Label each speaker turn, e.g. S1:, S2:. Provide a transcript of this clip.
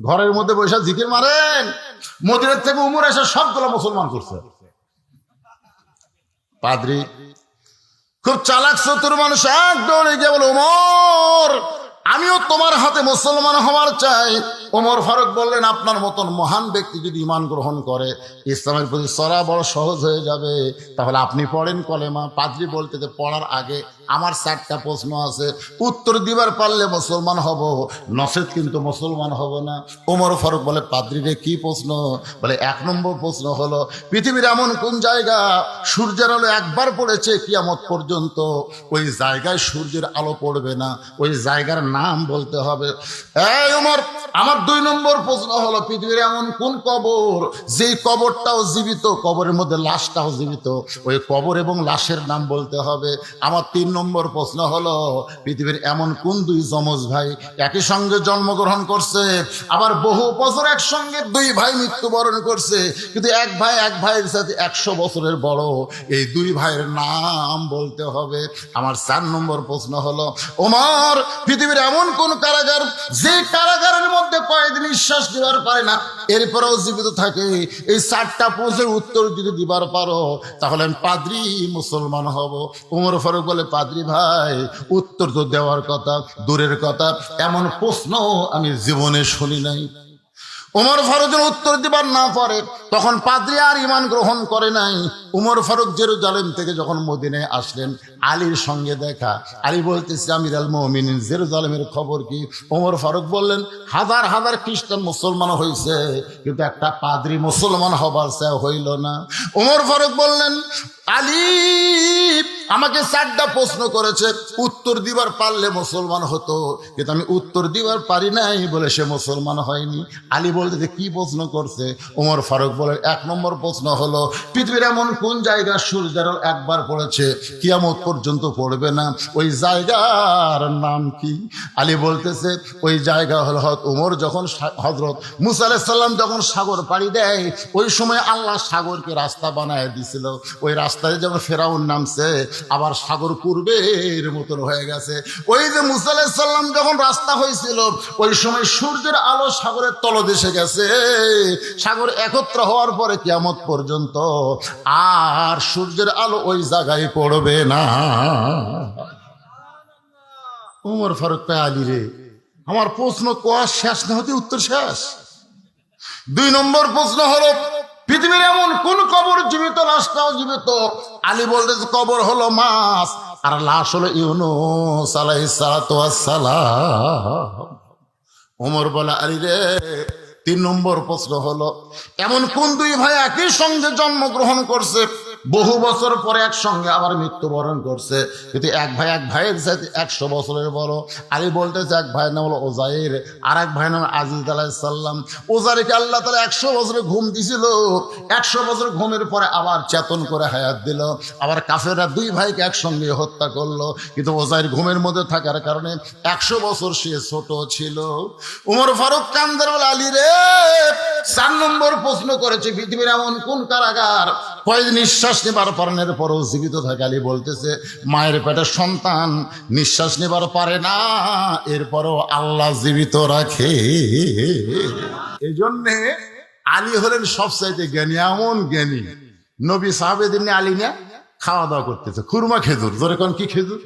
S1: ঘরের মধ্যে বসে জিকির মারেন। মদিনার থেকে উমর এসে সবগুলো মুসলমান করছে। পাদ্রী খুব চালাক চতুর মানুষ, এক দৌড়ে গিয়ে বলে, ওমর আমিও তোমার হাতে মুসলমান হওয়ার চাই। ওমর ফারুক বললেন, আপনার মতন মহান ব্যক্তি যদি ঈমান গ্রহণ করে, ইসলামের প্রতি চলা বড় সহজ হয়ে যাবে, তাহলে আপনি পড়েন কলেমা। পাদ্রী বলতে যে পড়ার আগে আমার 4টা প্রশ্ন আছে, উত্তর দিবার পারলে মুসলমান হব, নচেত কিন্তু মুসলমান হব না। ওমর ফারুক বলে, পাদ্রী রে কি প্রশ্ন? বলে 1 নম্বর প্রশ্ন হলো, পৃথিবীর এমন কোন জায়গা সূর্যের আলো একবার পড়েছে কিয়ামত পর্যন্ত ওই জায়গায় সূর্যের আলো পড়বে না, ওই জায়গার নাম বলতে হবে। এই ওমর, আমার 2 নম্বর প্রশ্ন হলো, পৃথিবীর এমন কোন কবর যেই কবরটাও জীবিত, কবরের মধ্যে লাশটাও জীবিত, ওই কবর এবং লাশের নাম বলতে হবে। আমার 3 নম্বর প্রশ্ন হলো, পৃথিবীর এমন কোন 2 যমজ ভাই একই সঙ্গে জন্মগ্রহণ করছে, আবার বহু বছর একসঙ্গে 2 ভাই মৃত্যুবরণ করছে, কিন্তু এক ভাইয়ের সাথে 100 বছরের বড়, এই 2 ভাইয়ের নাম বলতে হবে। আমার 4 নম্বর প্রশ্ন হলো, ওমর পৃথিবীর এমন কোন কারাগার যে কারাগারের মধ্যে কয়েক নিঃশ্বাস দিবার পারে না, এরপরেও জীবিত থাকে, এই 4টা প্রশ্নের উত্তর যদি দিবার পারো তাহলে আমি পাদ্রী মুসলমান হব। ওমর ফারুক বলে, পাদ্রী ভাই উত্তর তো দেওয়ার কথা, দূরের কথা এমন প্রশ্ন আমি জীবনে শুনি নাই। ওমর ফারুক উত্তর দিবার না পারে, তখন পাদ্রী আর ঈমান গ্রহণ করে নাই। ওমর ফারুক জেরুজালেম থেকে যখন মদিনায় আসলেন, আলীর সঙ্গে দেখা। আলী বলতেছে, আমির আল মুমিনিন জেরুজালেমের খবর কি? ওমর ফারুক বললেন, হাজার হাজার খ্রিস্টান মুসলমান হয়েছে, কিন্তু একটা পাদ্রী মুসলমান হবার চেয়ে হইল না। ওমর ফারুক বললেন, আলী আমাকে 4টা প্রশ্ন করেছে, উত্তর দিবার পারলে মুসলমান হতো, কিন্তু আমি উত্তর দিবার পারি নাই বলে সে মুসলমান হয়নি। আলী বলতে যে কি প্রশ্ন করছে? ওমর ফারুক বলে, 1 নম্বর প্রশ্ন হলো, পৃথিবীর এমন কোন জায়গা সূর্যের একবার পড়েছে কিয়ামত পর্যন্ত পড়বে না, ওই জায়গার নাম কি? আলী বলতেছে, ওই জায়গা হলো ওমর যখন হযরত মুসা আলাইহিস সালাম যখন সাগর পাড়ি দেয়, ওই সময় আল্লাহ সাগরকে রাস্তা বানায় দিছিল, ওই রাস্তায় যখন ফেরাউন নামছে আবার সাগর পূর্বের মতন হয়ে গেছে। ওই যে মুসা আলাইহিস সালাম যখন রাস্তা হয়েছিল, ওই সময় সূর্যের আলো সাগরের তলদেশে গেছে। সাগর একত্র হওয়ার পরে কিয়ামত পর্যন্ত আর সূর্যের আলো ওই জায়গায় পড়বে না। ওমর ফারুক কয়, আলী রে আমার প্রশ্ন কোয়া শেষ না হতে উত্তর শেষ। 2 নম্বর প্রশ্ন হলো, পৃথিবীর এমন কোন কবর জীবিত, লাশটাও জীবিত? আলী বলতেছে, কবর হলো মাছ আর লাশ হলো ইউনূস আলাইহিস সালাতু ওয়াস সালাম। ওমর বলে, আলী রে 3 নম্বর প্রশ্ন হলো, এমন কোন 2 ভাই একই সঙ্গে জন্মগ্রহণ করছে, বহু বছর পরে একসঙ্গে আবার মৃত্যুবরণ করছে, কিন্তু এক ভাইয়ের সাথে 100 বছরের বড়? আলী বলতেছে, এক ভাইয়ের নাম হলো ওজাইর, আর এক ভাইয়ের নাম আজিজ আলাইহিস সালাম। ওজাইরকে আল্লাহ তাআলা 100 বছরে ঘুম দিছিল, 100 বছর ঘুমের পরে আবার চেতন করে হায়াত দিল। আবার কাফেররা 2 ভাইকে একসঙ্গে হত্যা করলো, কিন্তু ওজাইর ঘুমের মধ্যে থাকার কারণে 100 বছর সে ছোট ছিল। ওমর ফারুক কান্দার বলে, আলী রে 4 নম্বর প্রশ্ন করেছে, পৃথিবীর এমন কোন কারাগার কয়েক নিঃশ্বাস নেবার পারানোর পরও জীবিত থাকে? আলী বলতেছে, মায়ের পেটে সন্তান নিঃশ্বাস নেবার পারে না, এরপরও আল্লাহ জীবিত রাখে। এই জন্যে আলী হলেন সবচাইতে জ্ঞানী, এমন জ্ঞানী। নবী সাহাবেদের নিয়ে আলী নিয়ে খাওয়া দাওয়া করতেছে, খুরমা খেজুর, ধরে কোন কি খেজুর?